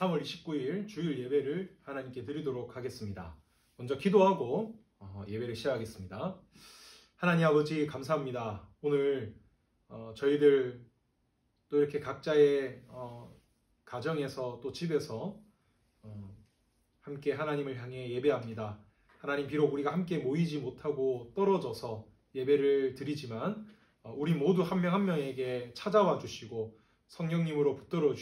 3월 29일 주일 예배를 하나님께 드리도록 하겠습니다. 먼저 기도하고 예배를 시작하겠습니다. 하나님 아버지 감사합니다. 오늘 저희들 또 이렇게 각자의 가정에서 또 집에서 함께 하나님을 향해 예배합니다. 하나님, 비록 우리가 함께 모이지 못하고 떨어져서 예배를 드리지만 우리 모두 한 명 한 명에게 찾아와 주시고 성령님으로 붙들어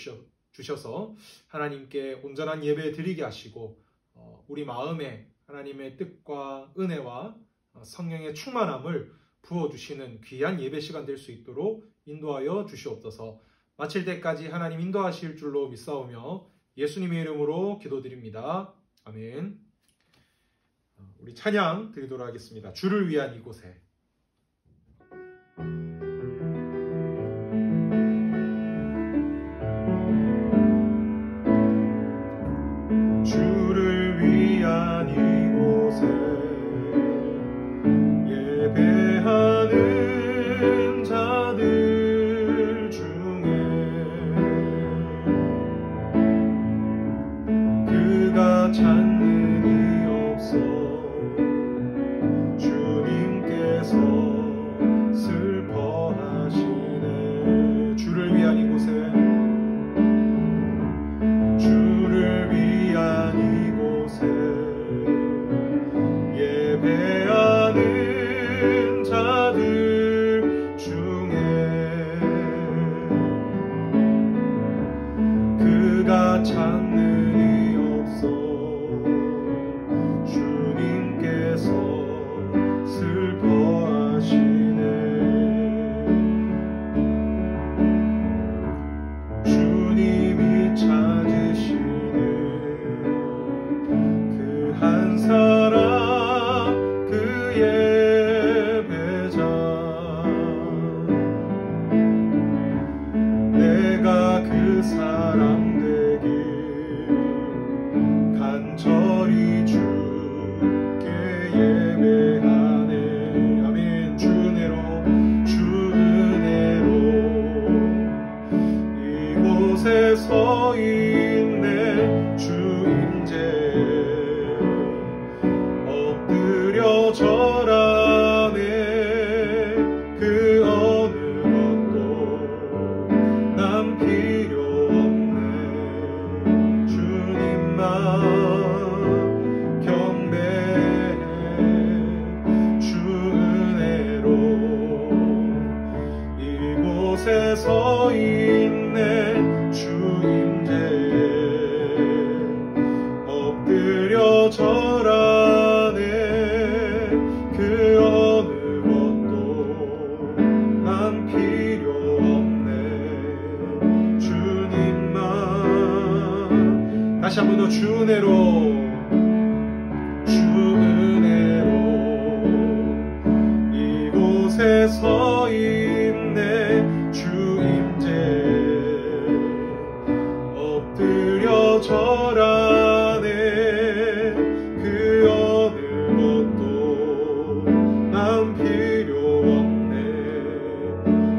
주셔서 하나님께 온전한 예배 드리게 하시고 우리 마음에 하나님의 뜻과 은혜와 성령의 충만함을 부어주시는 귀한 예배 시간 될 수 있도록 인도하여 주시옵소서. 마칠 때까지 하나님 인도하실 줄로 믿사오며 예수님의 이름으로 기도드립니다. 아멘. 우리 찬양 드리도록 하겠습니다. 주를 위한 이곳에. 주를 위한 이곳에 예배하는 자들 중에 그가 찾는 이 없어 주님께서 슬퍼하시네. 주를 위한 이곳에 예배하는 자들 중에 그가 찾는 이 없어 주님께서 슬퍼하시네. 주님이 찾으시는 그 한 사람 그 예배자, 내가 그 사람 되길 간절히 주께 예배하네. 아멘. 주 은혜로 이곳에 서 있네. 주 임재 절하네. 그 어느 것도 난 필요 없네. 주님만 경배해. 주 은혜로 이곳에 서 있네. 주 임재에 엎드려 절하네. 그 어느 것도 난 필요 없네. 주님만. 다시 한 번 더 주 은혜로 이곳에 서 있네. 주 임재 엎드려 절하네. 그 어느 것도 난 필요 없네.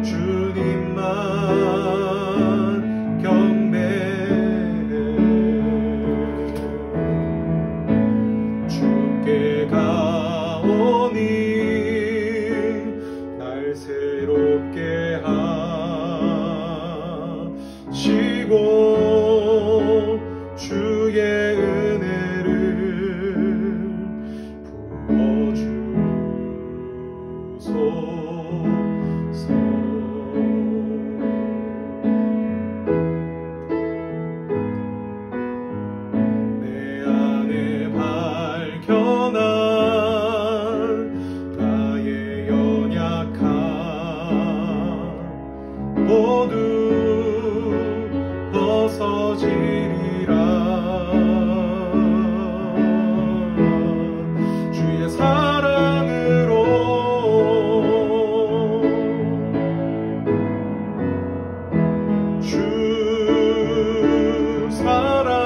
주님만 경배해. 주께 가오니 날 새롭게 하시고 주의 은혜를 부어주소서. 내 안에 발견한 나의 연약함 모두 벗어지리라. 주의 사랑으로 주 사랑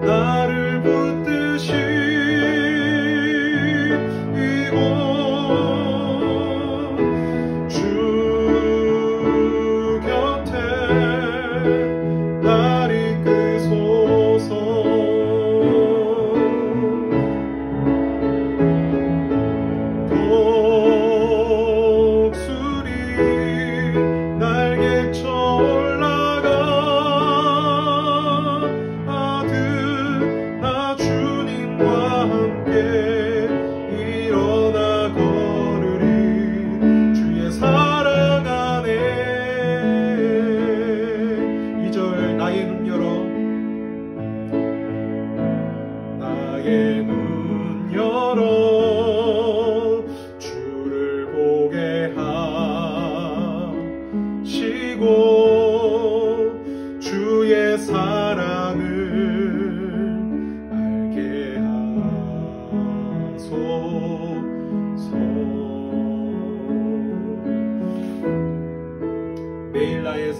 나를 붙드시고 주 곁에 나 누리고 주의 사랑을 알게 하소서. 매일 나의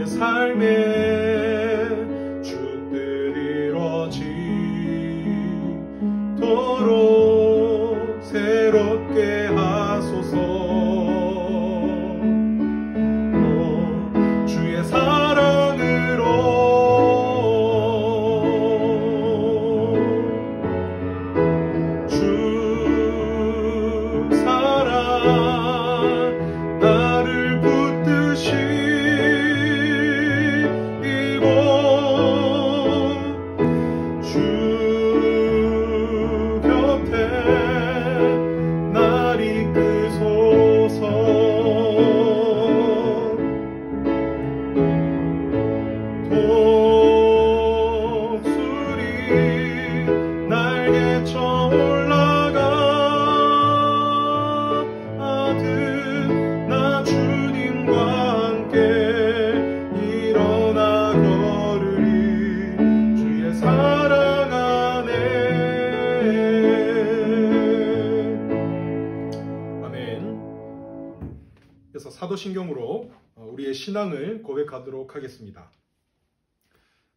삶에 주 뜻 이루어지도록 새롭게 하소서. 주의 사랑으로 주 사랑 나를 붙드시고 주 곁에 날 이끄소서. 독수리 날개쳐 올라가듯 나 주님과 함께 일어나 걸으리 주의 사랑 안에. 아멘. 그래서 사도신경으로 우리의 신앙을 고백하도록 하겠습니다.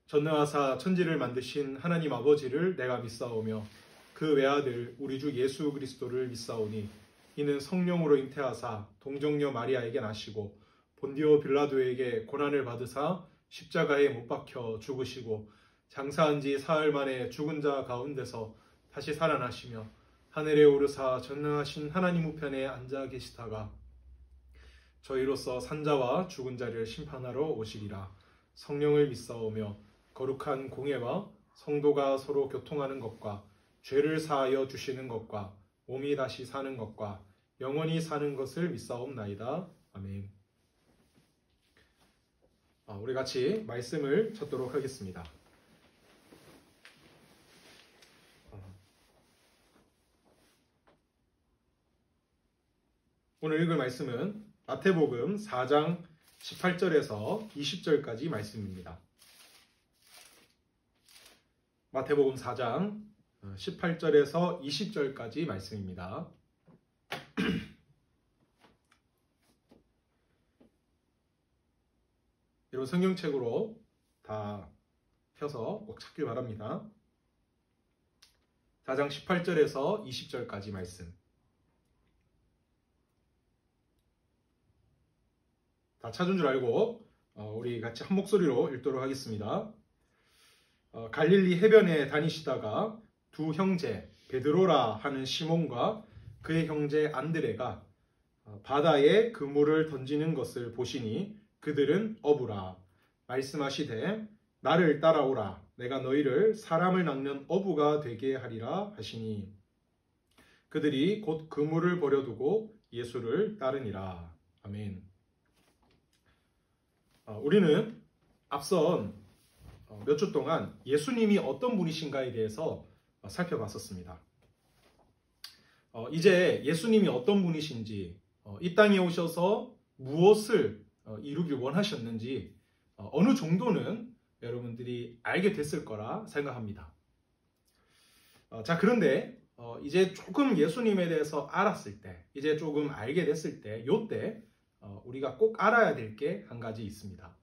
전능하사 천지를 만드신 하나님 아버지를 내가 믿사오며 그 외아들 우리 주 예수 그리스도를 믿사오니 이는 성령으로 잉태하사 동정녀 마리아에게 나시고 본디오 빌라도에게 고난을 받으사 십자가에 못 박혀 죽으시고 장사한 지 사흘 만에 죽은 자 가운데서 다시 살아나시며 하늘에 오르사 전능하신 하나님 우편에 앉아 계시다가 저희로서 산자와 죽은 자를 심판하러 오시리라. 성령을 믿사오며 거룩한 공예와 성도가 서로 교통하는 것과 죄를 사하여 주시는 것과 몸이 다시 사는 것과 영원히 사는 것을 믿사옵나이다. 아멘. 우리 같이 말씀을 찾도록 하겠습니다. 오늘 읽을 말씀은 마태복음 4장 18절에서 20절까지 말씀입니다. 마태복음 4장 18절에서 20절까지 말씀입니다. 여러분 성경책으로 다 펴서 꼭 찾길 바랍니다. 4장 18절에서 20절까지 말씀. 다 찾은 줄 알고 우리 같이 한 목소리로 읽도록 하겠습니다. 갈릴리 해변에 다니시다가 두 형제 베드로라 하는 시몬과 그의 형제 안드레가 바다에 그물을 던지는 것을 보시니 그들은 어부라. 말씀하시되 나를 따라오라. 내가 너희를 사람을 낚는 어부가 되게 하리라 하시니 그들이 곧 그물을 버려두고 예수를 따르니라. 아멘. 우리는 앞선 몇 주 동안 예수님이 어떤 분이신가에 대해서 살펴봤었습니다. 이제 예수님이 어떤 분이신지, 이 땅에 오셔서 무엇을 이루길 원하셨는지 어느 정도는 여러분들이 알게 됐을 거라 생각합니다. 자, 그런데 이제 조금 예수님에 대해서 알았을 때, 이제 조금 알게 됐을 때, 요때 우리가 꼭 알아야 될 게 한 가지 있습니다.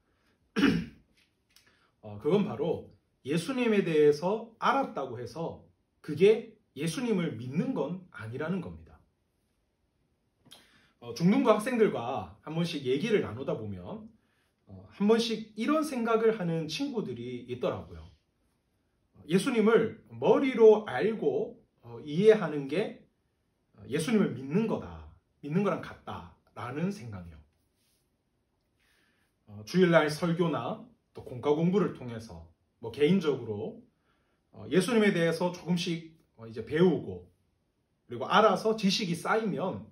그건 바로 예수님에 대해서 알았다고 해서 그게 예수님을 믿는 건 아니라는 겁니다. 중등부 학생들과 한 번씩 얘기를 나누다 보면 한 번씩 이런 생각을 하는 친구들이 있더라고요. 예수님을 머리로 알고 이해하는 게 예수님을 믿는 거다, 믿는 거랑 같다라는 생각이요. 주일날 설교나 또 공과 공부를 통해서 개인적으로 예수님에 대해서 조금씩 이제 배우고 그리고 알아서 지식이 쌓이면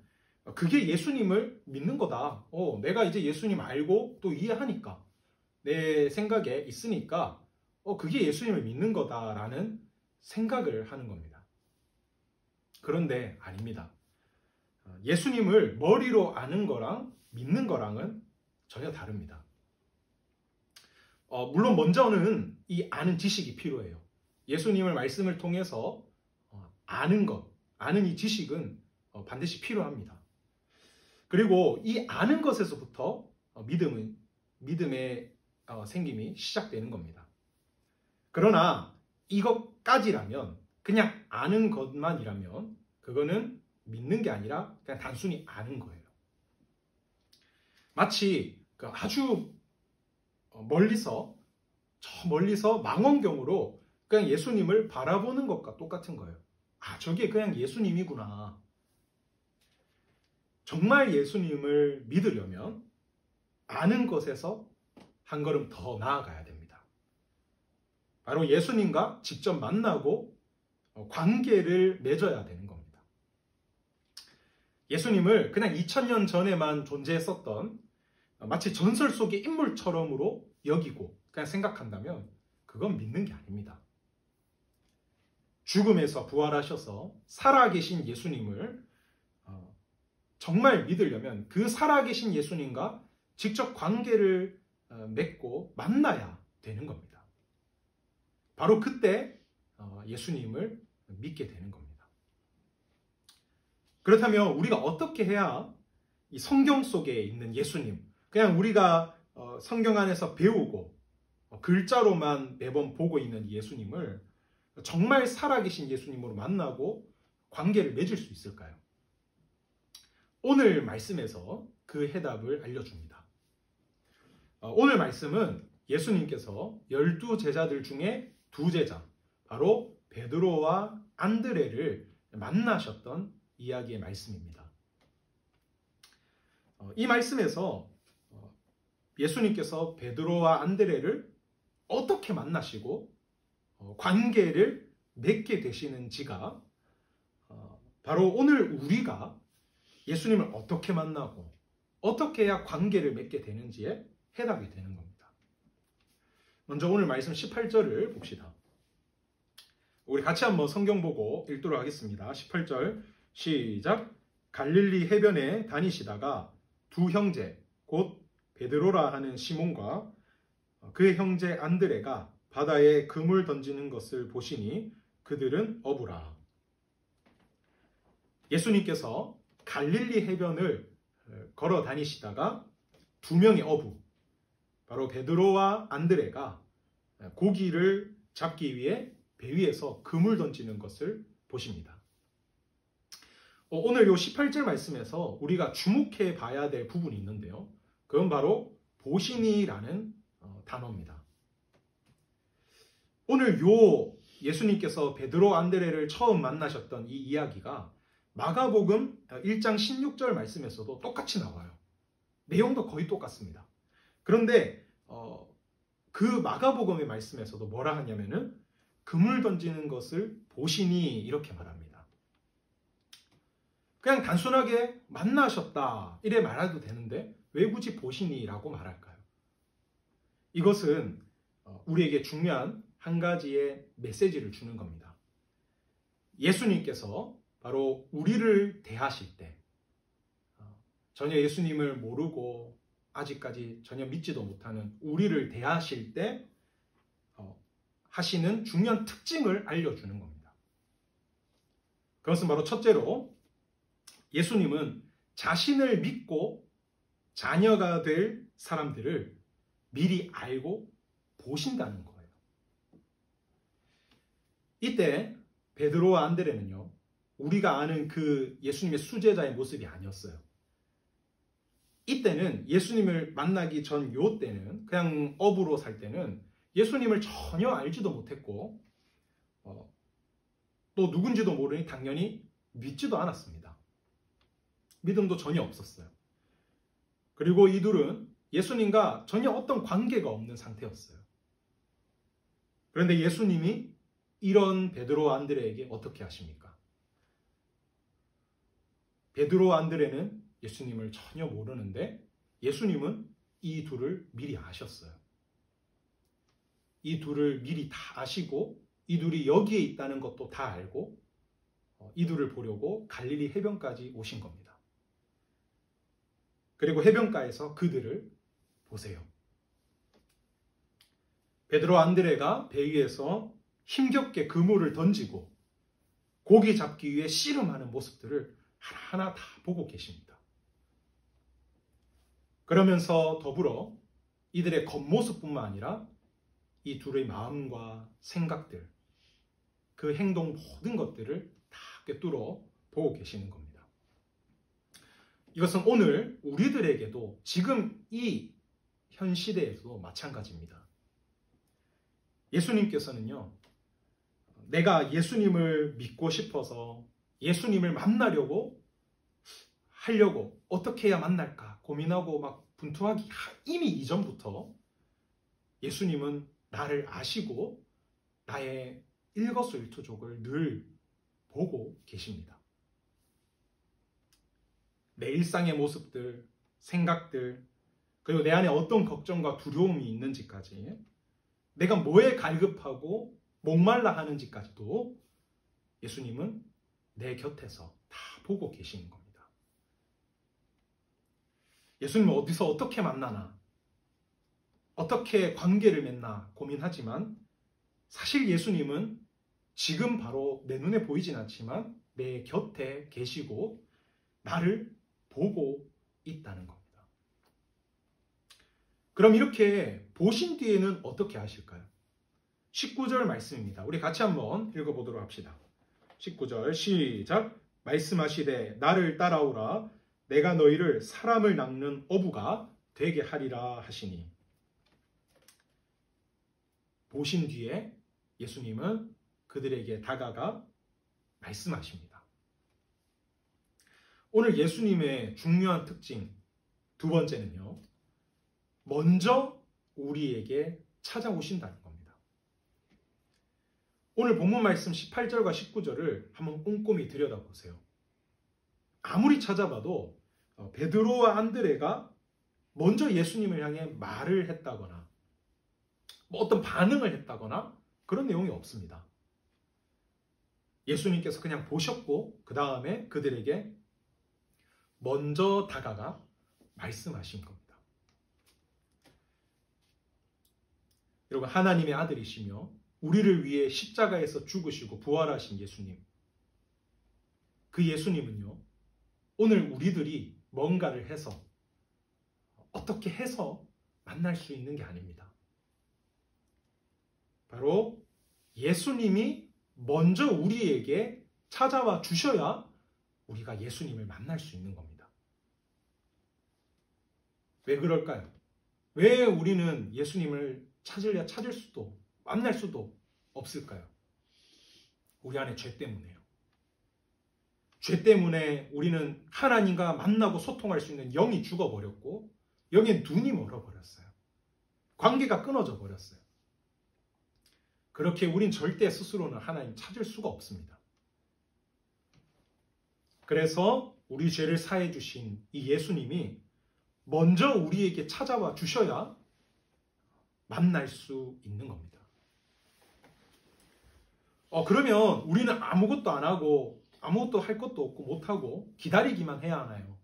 그게 예수님을 믿는 거다. 내가 이제 예수님 알고 또 이해하니까 내 생각에 있으니까 그게 예수님을 믿는 거다라는 생각을 하는 겁니다. 그런데 아닙니다. 예수님을 머리로 아는 거랑 믿는 거랑은 전혀 다릅니다. 물론 먼저는 이 아는 지식이 필요해요. 예수님을 말씀을 통해서 아는 것, 아는 이 지식은 반드시 필요합니다. 그리고 이 아는 것에서부터 믿음의 생김이 시작되는 겁니다. 그러나 이것까지라면, 그냥 아는 것만이라면 그거는 믿는 게 아니라 그냥 단순히 아는 거예요. 마치 아주 멀리서, 저 멀리서 망원경으로 그냥 예수님을 바라보는 것과 똑같은 거예요. 아, 저게 그냥 예수님이구나. 정말 예수님을 믿으려면 아는 것에서 한 걸음 더 나아가야 됩니다. 바로 예수님과 직접 만나고 관계를 맺어야 되는 겁니다. 예수님을 그냥 2000년 전에만 존재했었던 마치 전설 속의 인물처럼으로 여기고 그냥 생각한다면 그건 믿는 게 아닙니다. 죽음에서 부활하셔서 살아계신 예수님을 정말 믿으려면 그 살아계신 예수님과 직접 관계를 맺고 만나야 되는 겁니다. 바로 그때 예수님을 믿게 되는 겁니다. 그렇다면 우리가 어떻게 해야 이 성경 속에 있는 예수님, 그냥 우리가 성경 안에서 배우고 글자로만 매번 보고 있는 예수님을 정말 살아계신 예수님으로 만나고 관계를 맺을 수 있을까요? 오늘 말씀에서 그 해답을 알려줍니다. 오늘 말씀은 예수님께서 12제자들 중에 2제자, 바로 베드로와 안드레를 만나셨던 이야기의 말씀입니다. 이 말씀에서 예수님께서 베드로와 안드레를 어떻게 만나시고 관계를 맺게 되시는지가 바로 오늘 우리가 예수님을 어떻게 만나고 어떻게 해야 관계를 맺게 되는지에 해답이 되는 겁니다. 먼저 오늘 말씀 18절을 봅시다. 우리 같이 한번 성경 보고 읽도록 하겠습니다. 18절 시작. 갈릴리 해변에 다니시다가 2 형제 곧 베드로라 하는 시몬과 그의 형제 안드레가 바다에 그물 던지는 것을 보시니 그들은 어부라. 예수님께서 갈릴리 해변을 걸어 다니시다가 2명의 어부, 바로 베드로와 안드레가 고기를 잡기 위해 배 위에서 그물 던지는 것을 보십니다. 오늘 이 18절 말씀에서 우리가 주목해 봐야 될 부분이 있는데요. 그건 바로 보시니라는 단어입니다. 오늘 예수님께서 베드로 안드레를 처음 만나셨던 이 이야기가 마가복음 1장 16절 말씀에서도 똑같이 나와요. 내용도 거의 똑같습니다. 그런데 그 마가복음의 말씀에서도 뭐라 하냐면은 그물 던지는 것을 보시니 이렇게 말합니다. 그냥 단순하게 만나셨다 이래 말해도 되는데 왜 굳이 보시니라고 말할까요? 이것은 우리에게 중요한 한 가지의 메시지를 주는 겁니다. 예수님께서 바로 우리를 대하실 때 전혀 예수님을 모르고 아직까지 전혀 믿지도 못하는 우리를 대하실 때 하시는 중요한 특징을 알려주는 겁니다. 그것은 바로 첫째로 예수님은 자신을 믿고 자녀가 될 사람들을 미리 알고 보신다는 거예요. 이때 베드로와 안드레는요, 우리가 아는 그 예수님의 수제자의 모습이 아니었어요. 이때는 예수님을 만나기 전 때는 그냥 어부로 살 때는 예수님을 전혀 알지도 못했고 또 누군지도 모르니 당연히 믿지도 않았습니다. 믿음도 전혀 없었어요. 그리고 이 둘은 예수님과 전혀 어떤 관계가 없는 상태였어요. 그런데 예수님이 이런 베드로와 안드레에게 어떻게 하십니까? 베드로와 안드레는 예수님을 전혀 모르는데 예수님은 이 둘을 미리 아셨어요. 이 둘을 미리 다 아시고 이 둘이 여기에 있다는 것도 다 알고 이 둘을 보려고 갈릴리 해변까지 오신 겁니다. 그리고 해변가에서 그들을 보세요. 베드로 안드레가 배 위에서 힘겹게 그물을 던지고 고기 잡기 위해 씨름하는 모습들을 하나하나 다 보고 계십니다. 그러면서 더불어 이들의 겉모습뿐만 아니라 이 둘의 마음과 생각들, 그 행동 모든 것들을 다 꿰뚫어 보고 계시는 겁니다. 이것은 오늘 우리들에게도 지금 이 현 시대에도 마찬가지입니다. 예수님께서는요, 내가 예수님을 믿고 싶어서 예수님을 만나려고 하려고 어떻게 해야 만날까 고민하고 막 분투하기 이미 이전부터 예수님은 나를 아시고 나의 일거수일투족을 늘 보고 계십니다. 내 일상의 모습들, 생각들, 그리고 내 안에 어떤 걱정과 두려움이 있는지까지, 내가 뭐에 갈급하고 목말라 하는지까지도 예수님은 내 곁에서 다 보고 계시는 겁니다. 예수님은 어디서 어떻게 만나나, 어떻게 관계를 맺나 고민하지만 사실 예수님은 지금 바로 내 눈에 보이진 않지만 내 곁에 계시고 나를 보고 있다는 겁니다. 그럼 이렇게 보신 뒤에는 어떻게 하실까요? 19절 말씀입니다. 우리 같이 한번 읽어보도록 합시다. 19절 시작. 말씀하시되 나를 따라오라. 내가 너희를 사람을 낚는 어부가 되게 하리라 하시니. 보신 뒤에 예수님은 그들에게 다가가 말씀하십니다. 오늘 예수님의 중요한 특징 두 번째는요, 먼저 우리에게 찾아오신다는 겁니다. 오늘 본문 말씀 18절과 19절을 한번 꼼꼼히 들여다보세요. 아무리 찾아봐도 베드로와 안드레가 먼저 예수님을 향해 말을 했다거나 뭐 어떤 반응을 했다거나 그런 내용이 없습니다. 예수님께서 그냥 보셨고 그 다음에 그들에게 먼저 다가가 말씀하신 겁니다. 여러분, 하나님의 아들이시며 우리를 위해 십자가에서 죽으시고 부활하신 예수님, 그 예수님은요, 오늘 우리들이 뭔가를 해서 어떻게 해서 만날 수 있는 게 아닙니다. 바로 예수님이 먼저 우리에게 찾아와 주셔야 우리가 예수님을 만날 수 있는 겁니다. 왜 그럴까요? 왜 우리는 예수님을 찾을 수도 만날 수도 없을까요? 우리 안에 죄 때문에요. 죄 때문에 우리는 하나님과 만나고 소통할 수 있는 영이 죽어버렸고 영의 눈이 멀어버렸어요. 관계가 끊어져 버렸어요. 그렇게 우린 절대 스스로는 하나님 찾을 수가 없습니다. 그래서 우리 죄를 사해 주신 이 예수님이 먼저 우리에게 찾아와 주셔야 만날 수 있는 겁니다. 그러면 우리는 아무것도 안 하고 아무것도 할 것도 없고 못하고 기다리기만 해야 하나요?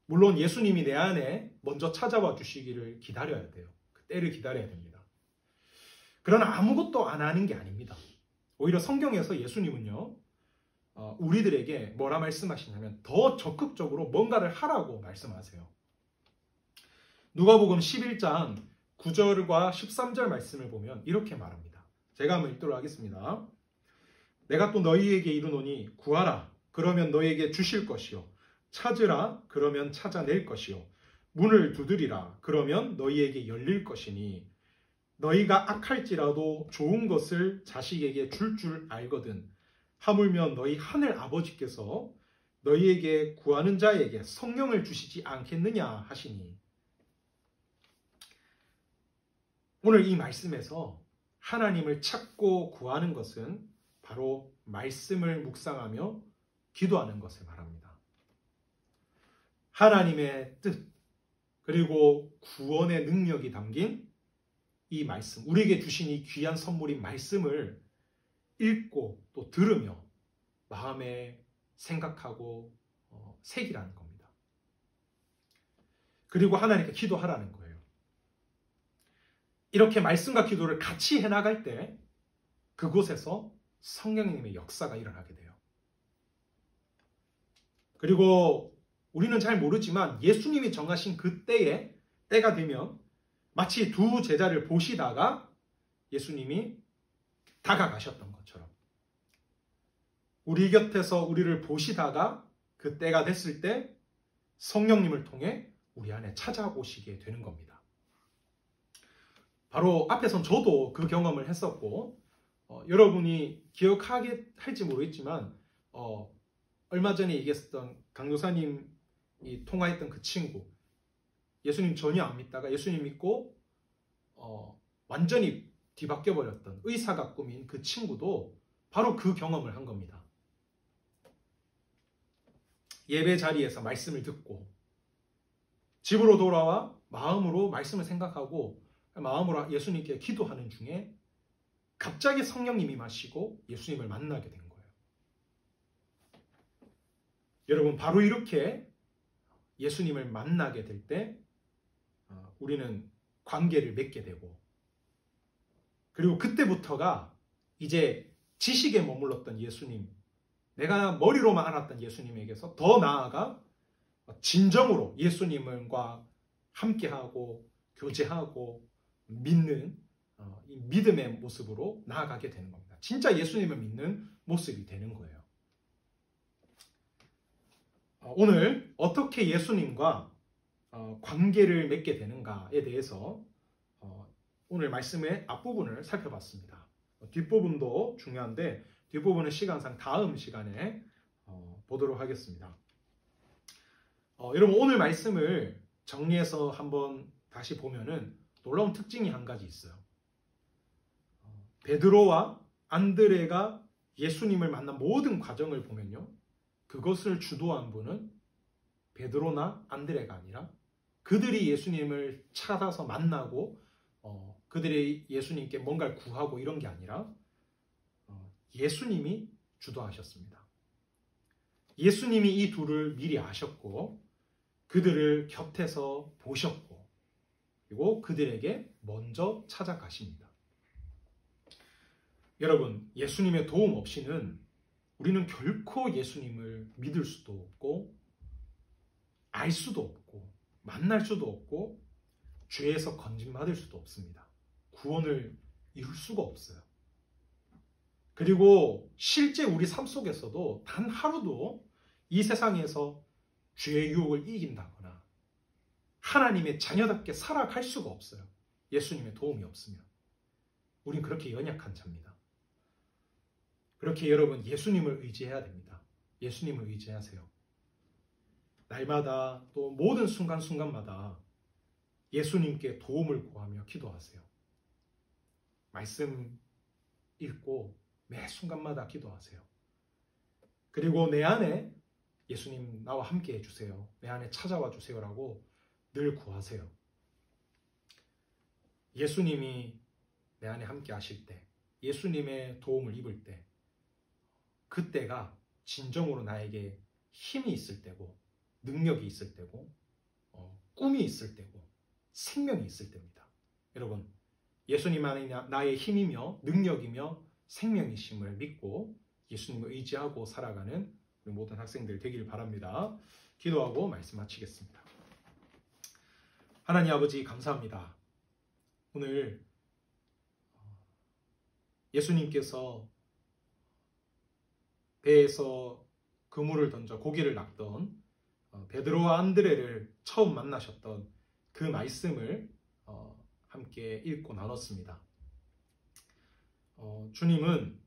물론 예수님이 내 안에 먼저 찾아와 주시기를 기다려야 돼요. 그 때를 기다려야 됩니다. 그러나 아무것도 안 하는 게 아닙니다. 오히려 성경에서 예수님은요, 우리들에게 뭐라 말씀하시냐면 더 적극적으로 뭔가를 하라고 말씀하세요. 누가복음 11장 9절과 13절 말씀을 보면 이렇게 말합니다. 제가 한번 읽도록 하겠습니다. 내가 또 너희에게 이르노니 구하라 그러면 너희에게 주실 것이요 찾으라 그러면 찾아낼 것이요 문을 두드리라 그러면 너희에게 열릴 것이니 너희가 악할지라도 좋은 것을 자식에게 줄 알거든 하물며 너희 하늘 아버지께서 너희에게 구하는 자에게 성령을 주시지 않겠느냐 하시니. 오늘 이 말씀에서 하나님을 찾고 구하는 것은 바로 말씀을 묵상하며 기도하는 것을 말합니다. 하나님의 뜻 그리고 구원의 능력이 담긴 이 말씀, 우리에게 주신 이 귀한 선물인 말씀을 읽고 또 들으며 마음에 생각하고 새기라는 겁니다. 그리고 하나님께 기도하라는 거예요. 이렇게 말씀과 기도를 같이 해나갈 때 그곳에서 성령님의 역사가 일어나게 돼요. 그리고 우리는 잘 모르지만 예수님이 정하신 그 때가 되면 마치 두 제자를 보시다가 예수님이 다가가셨던 것처럼 우리 곁에서 우리를 보시다가 그 때가 됐을 때 성령님을 통해 우리 안에 찾아오시게 되는 겁니다. 바로 앞에선 저도 그 경험을 했었고 여러분이 기억할지 모르겠지만 얼마 전에 얘기했었던 강도사님이 통화했던 그 친구, 예수님 전혀 안 믿다가 예수님 믿고 완전히 뒤바뀌어 버렸던 의사가 꾸민 그 친구도 바로 그 경험을 한 겁니다. 예배 자리에서 말씀을 듣고 집으로 돌아와 마음으로 말씀을 생각하고 마음으로 예수님께 기도하는 중에 갑자기 성령님이 임하시고 예수님을 만나게 된 거예요. 여러분, 바로 이렇게 예수님을 만나게 될 때 우리는 관계를 맺게 되고, 그리고 그때부터가 이제 지식에 머물렀던 예수님, 내가 머리로만 알았던 예수님에게서 더 나아가 진정으로 예수님과 함께하고 교제하고 믿는 이 믿음의 모습으로 나아가게 되는 겁니다. 진짜 예수님을 믿는 모습이 되는 거예요. 오늘 어떻게 예수님과 관계를 맺게 되는가에 대해서 오늘 말씀의 앞부분을 살펴봤습니다. 뒷부분도 중요한데 뒷부분은 시간상 다음 시간에 보도록 하겠습니다. 여러분, 오늘 말씀을 정리해서 한번 다시 보면은 놀라운 특징이 한 가지 있어요. 베드로와 안드레가 예수님을 만난 모든 과정을 보면요, 그것을 주도한 분은 베드로나 안드레가 아니라 그들이 예수님을 찾아서 만나고 그들이 예수님께 뭔가를 구하고 이런 게 아니라 예수님이 주도하셨습니다. 예수님이 이 둘을 미리 아셨고 그들을 곁에서 보셨고 그리고 그들에게 먼저 찾아가십니다. 여러분, 예수님의 도움 없이는 우리는 결코 예수님을 믿을 수도 없고 알 수도 없고 만날 수도 없고 죄에서 건짐받을 수도 없습니다. 구원을 이룰 수가 없어요. 그리고 실제 우리 삶 속에서도 단 하루도 이 세상에서 죄의 유혹을 이긴다거나 하나님의 자녀답게 살아갈 수가 없어요. 예수님의 도움이 없으면. 우린 그렇게 연약한 자입니다. 그렇게 여러분, 예수님을 의지해야 됩니다. 예수님을 의지하세요. 날마다 또 모든 순간순간마다 예수님께 도움을 구하며 기도하세요. 말씀 읽고 매 순간마다 기도하세요. 그리고 내 안에 예수님 나와 함께 해주세요. 내 안에 찾아와 주세요라고 늘 구하세요. 예수님이 내 안에 함께 하실 때, 예수님의 도움을 입을 때, 그때가 진정으로 나에게 힘이 있을 때고 능력이 있을 때고 꿈이 있을 때고 생명이 있을 때입니다. 여러분, 예수님 안에 나의 힘이며 능력이며 생명이심을 믿고 예수님을 의지하고 살아가는 우리 모든 학생들 되길 바랍니다. 기도하고 말씀 마치겠습니다. 하나님 아버지, 감사합니다. 오늘 예수님께서 배에서 그물을 던져 고기를 낚던 베드로와 안드레를 처음 만나셨던 그 말씀을 함께 읽고 나눴습니다. 주님은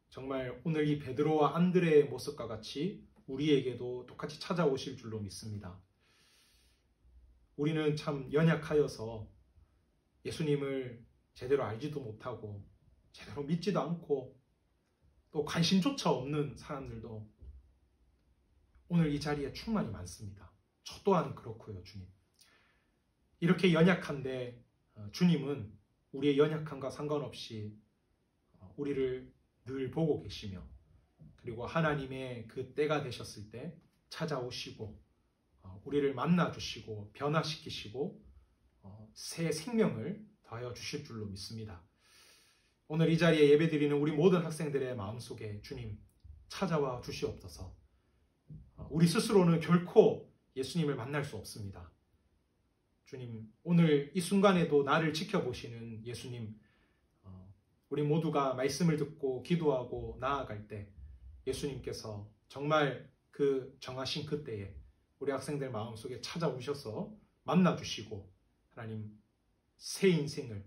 정말 오늘 이 베드로와 안드레의 모습과 같이 우리에게도 똑같이 찾아오실 줄로 믿습니다. 우리는 참 연약하여서 예수님을 제대로 알지도 못하고 제대로 믿지도 않고 또 관심조차 없는 사람들도 오늘 이 자리에 충만히 많습니다. 저 또한 그렇고요, 주님. 이렇게 연약한데 주님은 우리의 연약함과 상관없이 우리를 늘 보고 계시며 그리고 하나님의 그 때가 되셨을 때 찾아오시고 우리를 만나주시고 변화시키시고 새 생명을 더하여 주실 줄로 믿습니다. 오늘 이 자리에 예배드리는 우리 모든 학생들의 마음속에 주님 찾아와 주시옵소서. 우리 스스로는 결코 예수님을 만날 수 없습니다. 주님, 오늘 이 순간에도 나를 지켜보시는 예수님, 우리 모두가 말씀을 듣고 기도하고 나아갈 때 예수님께서 정말 그 정하신 그때에 우리 학생들 마음속에 찾아오셔서 만나주시고 하나님 새 인생을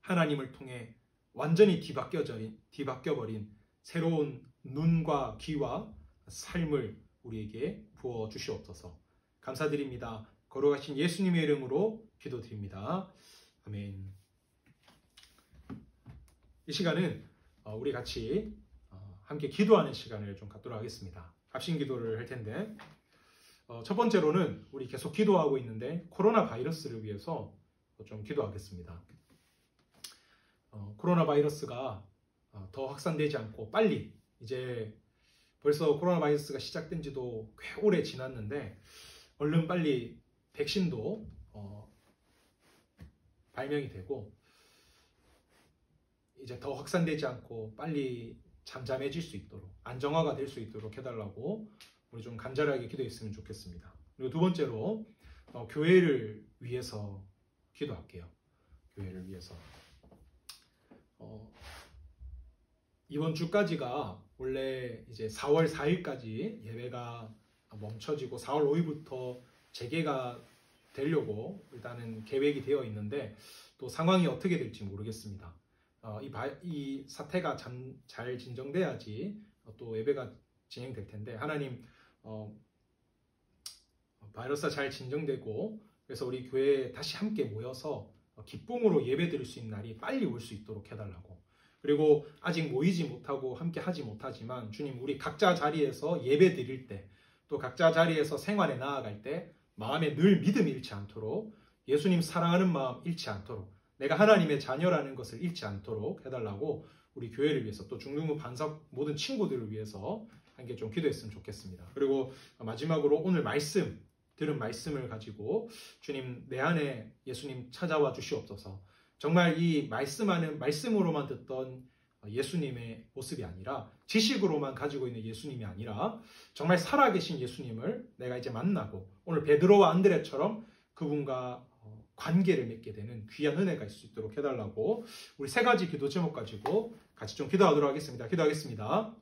하나님을 통해 완전히 뒤바뀌어버린 새로운 눈과 귀와 삶을 우리에게 부어주시옵소서. 감사드립니다. 거룩하신 예수님의 이름으로 기도드립니다. 아멘. 이 시간은 우리 같이 함께 기도하는 시간을 좀 갖도록 하겠습니다. 합심 기도를 할 텐데 첫 번째로는 우리 계속 기도하고 있는데 코로나 바이러스를 위해서 좀 기도하겠습니다. 코로나 바이러스가 더 확산되지 않고 빨리 이제 벌써 코로나 바이러스가 시작된 지도 꽤 오래 지났는데 얼른 빨리 백신도 발명이 되고 이제 더 확산되지 않고 빨리 잠잠해질 수 있도록 안정화가 될 수 있도록 해달라고 우리 좀 간절하게 기도했으면 좋겠습니다. 그리고 두 번째로 교회를 위해서 기도할게요. 교회를 위해서 이번 주까지가 원래 이제 4월 4일까지 예배가 멈춰지고 4월 5일부터 재개가 되려고 일단은 계획이 되어 있는데 또 상황이 어떻게 될지 모르겠습니다. 이 사태가 잘 진정돼야지 또 예배가 진행될 텐데 하나님 바이러스가 잘 진정되고 그래서 우리 교회에 다시 함께 모여서 기쁨으로 예배 드릴 수 있는 날이 빨리 올 수 있도록 해달라고. 그리고 아직 모이지 못하고 함께 하지 못하지만 주님 우리 각자 자리에서 예배 드릴 때 또 각자 자리에서 생활에 나아갈 때 마음에 늘 믿음이 잃지 않도록 예수님 사랑하는 마음 잃지 않도록 내가 하나님의 자녀라는 것을 잃지 않도록 해달라고 우리 교회를 위해서 또 중등부 반석 모든 친구들을 위해서 함께 좀 기도했으면 좋겠습니다. 그리고 마지막으로 오늘 들은 말씀을 가지고 주님 내 안에 예수님 찾아와 주시옵소서. 정말 이 말씀으로만 듣던 예수님의 모습이 아니라 지식으로만 가지고 있는 예수님이 아니라 정말 살아계신 예수님을 내가 이제 만나고 오늘 베드로와 안드레처럼 그분과 관계를 맺게 되는 귀한 은혜가 있을 수 있도록 해달라고 우리 세 가지 기도 제목 가지고 같이 좀 기도하도록 하겠습니다. 기도하겠습니다.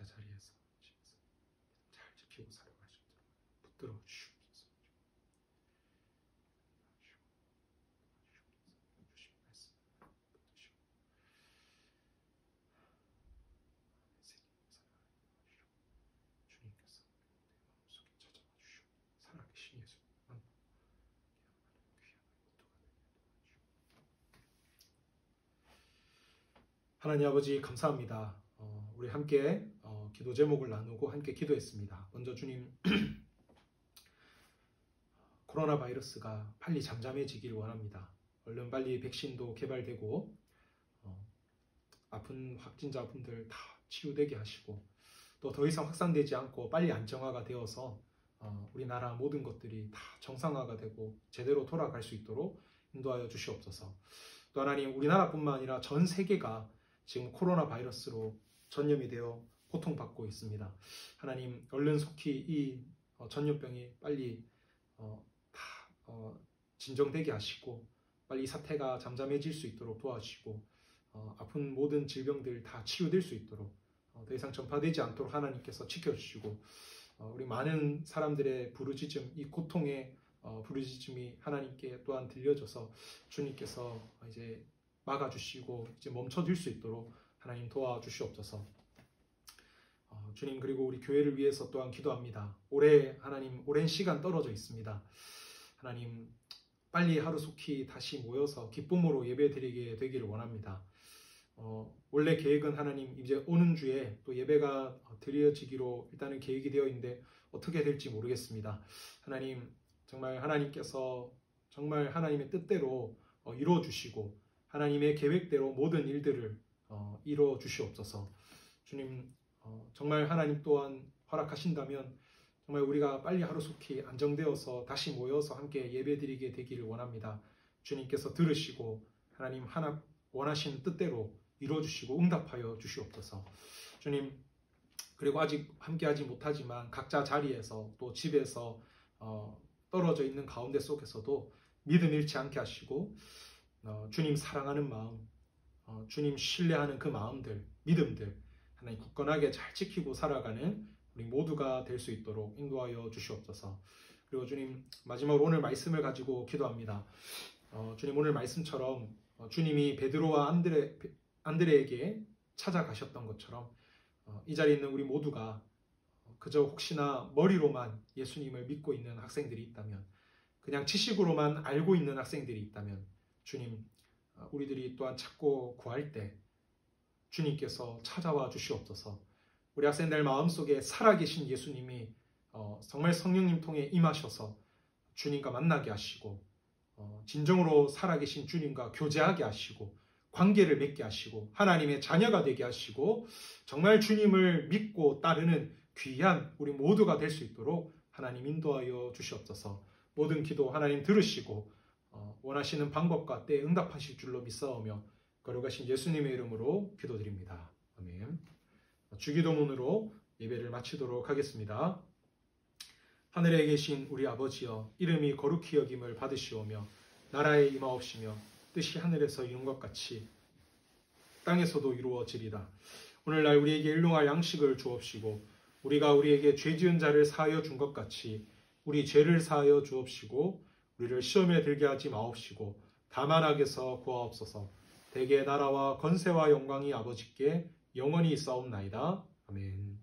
자리에서 집에서 잘 지키고 살아갈 수 있도록 붙들어 주시옵소서. 주신 말씀 붙드시고 주님께서 내 마음속에 찾아와 주시고 살아계신 예수 만나 귀한 하나님 아버지 감사합니다. 우리 함께 기도 제목을 나누고 함께 기도했습니다. 먼저 주님 코로나 바이러스가 빨리 잠잠해지기를 원합니다. 얼른 빨리 백신도 개발되고 아픈 확진자분들 다 치유되게 하시고 또 더 이상 확산되지 않고 빨리 안정화가 되어서 우리나라 모든 것들이 다 정상화가 되고 제대로 돌아갈 수 있도록 인도하여 주시옵소서. 또 하나님 우리나라뿐만 아니라 전 세계가 지금 코로나 바이러스로 전염이 되어 고통받고 있습니다. 하나님 얼른 속히 이 전염병이 빨리 진정되게 하시고 빨리 이 사태가 잠잠해질 수 있도록 도와주시고 아픈 모든 질병들 다 치유될 수 있도록 더 이상 전파되지 않도록 하나님께서 지켜주시고 우리 많은 사람들의 부르짖음, 이 고통의 부르짖음이 하나님께 또한 들려져서 주님께서 이제 막아주시고 이제 멈춰질 수 있도록 하나님 도와주시옵소서. 주님, 그리고 우리 교회를 위해서 또한 기도합니다. 하나님 오랜 시간 떨어져 있습니다. 하나님 빨리 하루속히 다시 모여서 기쁨으로 예배드리게 되기를 원합니다. 원래 계획은 하나님 이제 오는 주에 또 예배가 드려지기로 일단은 계획이 되어 있는데 어떻게 될지 모르겠습니다. 하나님 정말 하나님께서 정말 하나님의 뜻대로 이루어 주시고 하나님의 계획대로 모든 일들을 이루어 주시옵소서. 주님, 정말 하나님 또한 허락하신다면 정말 우리가 빨리 하루속히 안정되어서 다시 모여서 함께 예배드리게 되기를 원합니다. 주님께서 들으시고 하나님 하나 원하시는 뜻대로 이루어주시고 응답하여 주시옵소서. 주님, 그리고 아직 함께하지 못하지만 각자 자리에서 또 집에서 떨어져 있는 가운데 속에서도 믿음 잃지 않게 하시고 주님 사랑하는 마음, 주님 신뢰하는 그 마음들, 믿음들 하나님 굳건하게 잘 지키고 살아가는 우리 모두가 될 수 있도록 인도하여 주시옵소서. 그리고 주님, 마지막으로 오늘 말씀을 가지고 기도합니다. 주님, 오늘 말씀처럼 주님이 베드로와 안드레에게 찾아가셨던 것처럼 이 자리에 있는 우리 모두가 그저 혹시나 머리로만 예수님을 믿고 있는 학생들이 있다면, 그냥 지식으로만 알고 있는 학생들이 있다면 주님, 우리들이 또한 찾고 구할 때 주님께서 찾아와 주시옵소서. 우리 학생들 마음속에 살아계신 예수님이 정말 성령님 통해 임하셔서 주님과 만나게 하시고 진정으로 살아계신 주님과 교제하게 하시고 관계를 맺게 하시고 하나님의 자녀가 되게 하시고 정말 주님을 믿고 따르는 귀한 우리 모두가 될 수 있도록 하나님 인도하여 주시옵소서. 모든 기도 하나님 들으시고 원하시는 방법과 때에 응답하실 줄로 믿사오며 거룩하신 예수님의 이름으로 기도드립니다. 아멘. 주기도문으로 예배를 마치도록 하겠습니다. 하늘에 계신 우리 아버지여, 이름이 거룩히 여김을 받으시오며 나라에 임하옵시며 뜻이 하늘에서 이룬 것 같이 땅에서도 이루어지리다. 오늘날 우리에게 일용할 양식을 주옵시고 우리가 우리에게 죄 지은 자를 사하여 준 것 같이 우리 죄를 사하여 주옵시고 우리를 시험에 들게 하지 마옵시고 다만 악에서 구하옵소서. 대개 나라와 권세와 영광이 아버지께 영원히 있사옵나이다. 아멘.